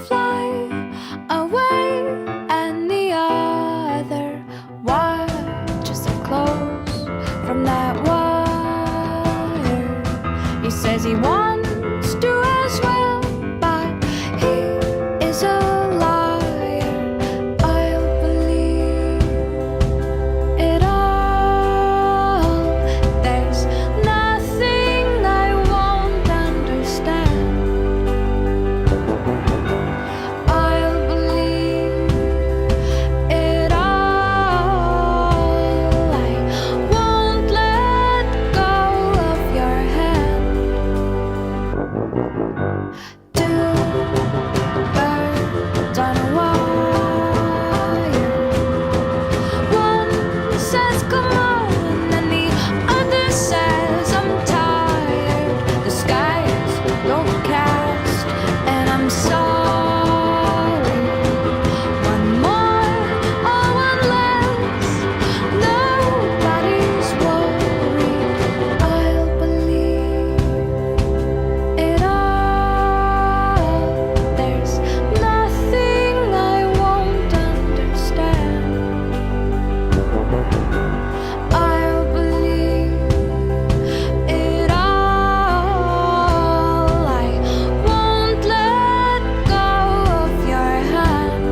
fly away, and the other watches it close from that wire. He says he wants to as well, but he is a liar. I'll believe it all. There's nothing I won't understand. I'll believe it all. I won't let go of your hand. Two birds on a wire. One says come on, and the other says I'm tired. The sky's overcast, and I'm sorry. One more or one less, nobody's worried. I'll believe it all. There's nothing I won't understand. I'll believe it all. I won't let go of your hand.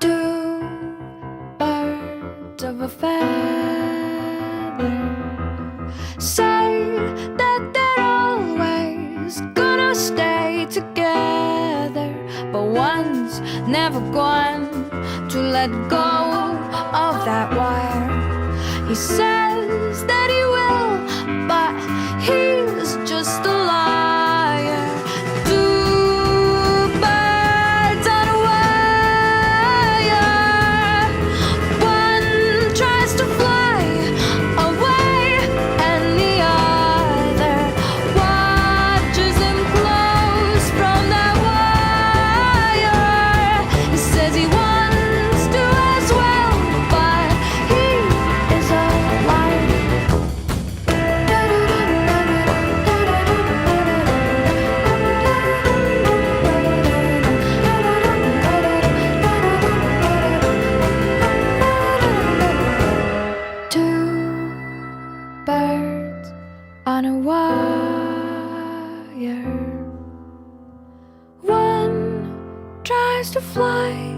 Two birds of a feather say that they're always gonna stay together, but one's never going to let go of that wire. He says that he will, but he's just a liar. Two birds on a wire. One tries to fly away, and the other watches him close from that wire. He says he wants to as well, but he is a liar. Two birds on a wire. One tries to fly